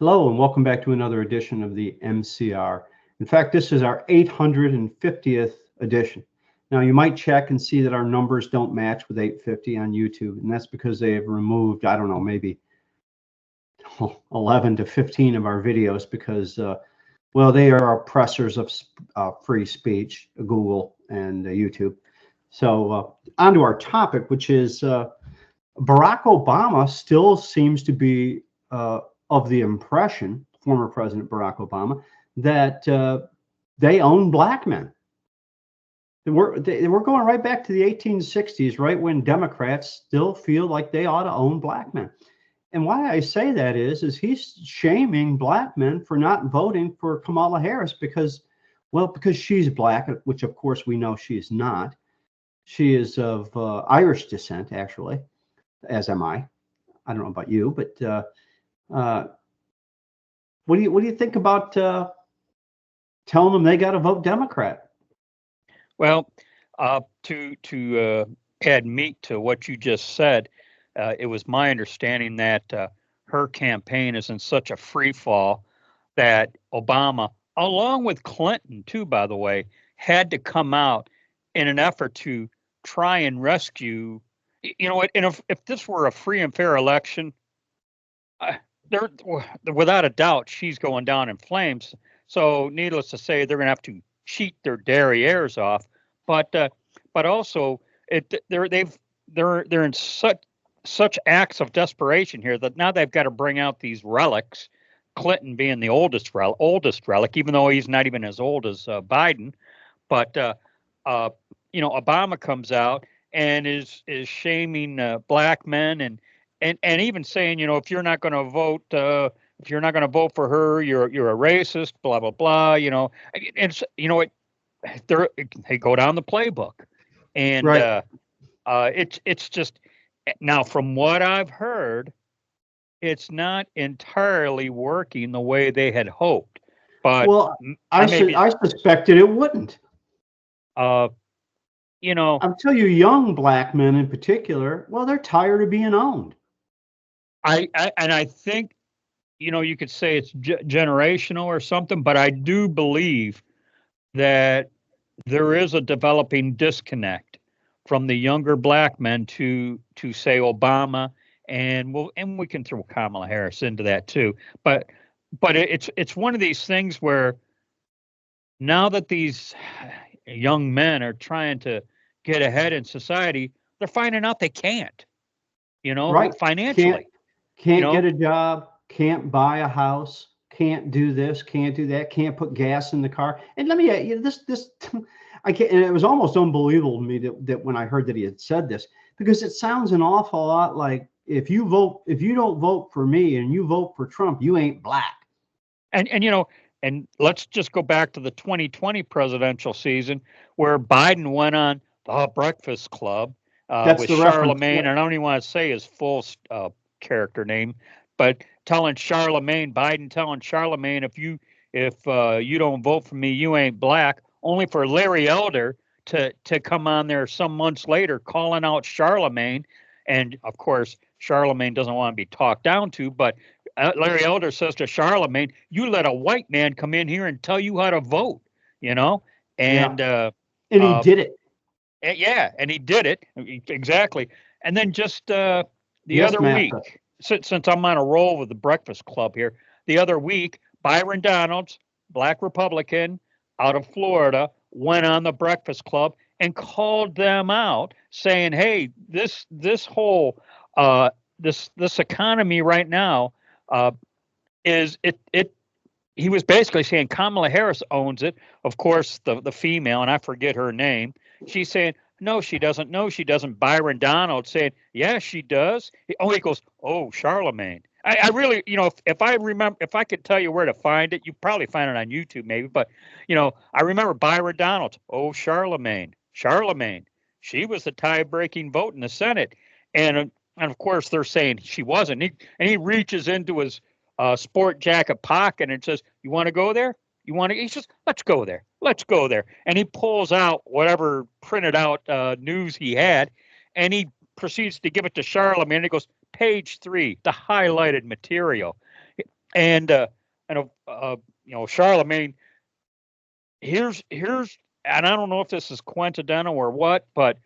Hello, and welcome back to another edition of the MCR. In fact, this is our 850th edition. Now, you might check and see that our numbers don't match with 850 on YouTube, and that's because they have removed, I don't know, maybe 11 to 15 of our videos because, well, they are oppressors of free speech, Google and YouTube. So, on to our topic, which is Barack Obama still seems to be of the impression, former President Barack Obama, that they own black men. We're going right back to the 1860s, right when Democrats still feel like they ought to own black men. And why I say that is he's shaming black men for not voting for Kamala Harris because she's black, which of course we know she is not. She is of Irish descent, actually, as am I. I don't know about you, but what do you think about telling them they got to vote Democrat? Well, to add meat to what you just said, it was my understanding that her campaign is in such a free fall that Obama, along with Clinton too, by the way, had to come out in an effort to try and rescue. You know what? And if this were a free and fair election, there, without a doubt, she's going down in flames. So, needless to say, they're going to have to cheat their derrieres off. But also, they're in such acts of desperation here that now they've got to bring out these relics. Clinton being the oldest relic, even though he's not even as old as Biden. But Obama comes out and is shaming black men and even saying, if you're not going to vote, for her, you're a racist, blah blah blah. And they go down the playbook, and right. It's just now from what I've heard, it's not entirely working the way they had hoped. But I suspected it wouldn't. I'll tell you, young black men in particular, well, they're tired of being owned. I think, you could say it's generational or something, but I do believe that there is a developing disconnect from the younger black men to say Obama, and we can throw Kamala Harris into that too. But it's one of these things where now that these young men are trying to get ahead in society, they're finding out they can't, right. Financially. Can't get a job, can't buy a house, can't do this, can't do that, can't put gas in the car. And let me this I can't. And it was almost unbelievable to me that when I heard that he had said this, because it sounds an awful lot like if you don't vote for me and you vote for Trump, you ain't black. And let's just go back to the 2020 presidential season where Biden went on the Breakfast Club with Charlemagne. And I don't even want to say his full character name, but Biden telling Charlemagne, if you don't vote for me, you ain't black. Only for Larry Elder to come on there some months later calling out Charlemagne, and of course Charlemagne doesn't want to be talked down to, but Larry Elder says to Charlemagne, "You let a white man come in here and tell you how to vote," and he did it. Yeah, and he did it exactly. And then just the other week, since I'm on a roll with the Breakfast Club here, the other week, Byron Donalds, black Republican out of Florida, went on the Breakfast Club and called them out, saying, "Hey, this whole this economy right now is it." He was basically saying Kamala Harris owns it. Of course, the female, and I forget her name, she's saying, "No, she doesn't. No, she doesn't." Byron Donald saying, "Yeah, she does." He goes, "Oh, Charlemagne." I really, if I remember, if I could tell you where to find it, you probably find it on YouTube maybe. But, I remember Byron Donald. "Oh, Charlemagne. She was the tie-breaking vote in the Senate." And of course, they're saying she wasn't. He reaches into his sport jacket pocket and says, "You want to go there? He says, let's go there. And he pulls out whatever printed out news he had, and he proceeds to give it to Charlemagne. And he goes, "Page 3, the highlighted material." And Charlemagne. Here's, and I don't know if this is coincidental or what, but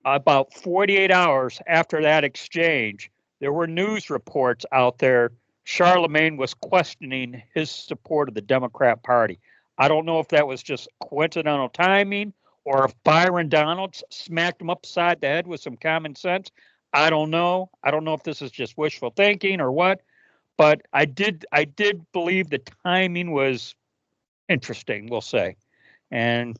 about 48 hours after that exchange, there were news reports out there. Charlemagne was questioning his support of the Democrat Party. I don't know if that was just coincidental timing or if Byron Donalds smacked him upside the head with some common sense. I don't know. I don't know if this is just wishful thinking or what, but I did believe the timing was interesting, we'll say. And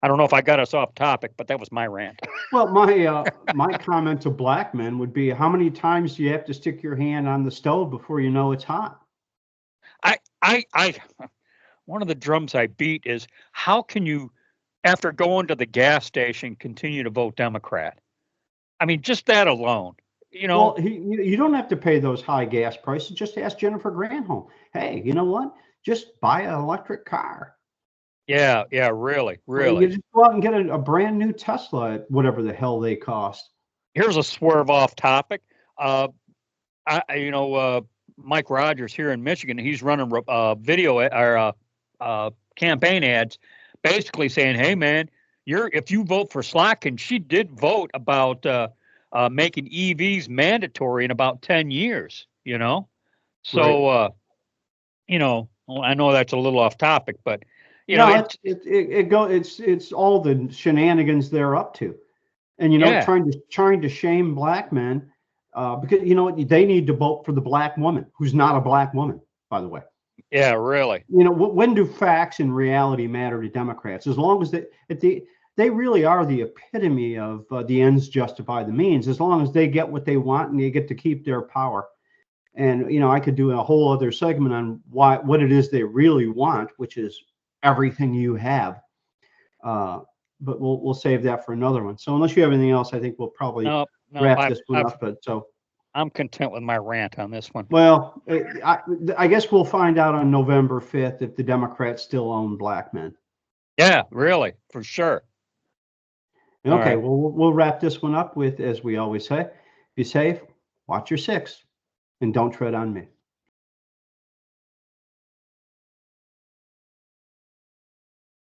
I don't know if I got us off topic, but that was my rant. Well, my comment to black men would be, how many times do you have to stick your hand on the stove before you know it's hot? I one of the drums I beat is, how can you, after going to the gas station, continue to vote Democrat? I mean, just that alone, you know. Well, you don't have to pay those high gas prices. Just ask Jennifer Granholm. Hey, you know what? Just buy an electric car. Yeah, really, You really. just go out and get a brand new Tesla at whatever the hell they cost. Here's a swerve off topic. Uh, Mike Rogers here in Michigan, he's running video or campaign ads, basically saying, "Hey, man, if you vote for Slack," and she did vote about making EVs mandatory in about 10 years. Right. So well, I know that's a little off topic, but No, it's all the shenanigans they're up to, and yeah, trying to shame black men, because they need to vote for the black woman who's not a black woman, by the way. yeah, really, When do facts and reality matter to Democrats? As long as they really are the epitome of the ends justify the means. As long as they get what they want and they get to keep their power. And I could do a whole other segment on what it is they really want, which is everything you have. But we'll save that for another one. So unless you have anything else, I think we'll probably no, wrap this one up. But I'm content with my rant on this one. well, I guess we'll find out on November 5th if the Democrats still own black men. Yeah, really, for sure. All Okay, right. well, we'll wrap this one up with, as we always say, be safe, watch your six, and don't tread on me.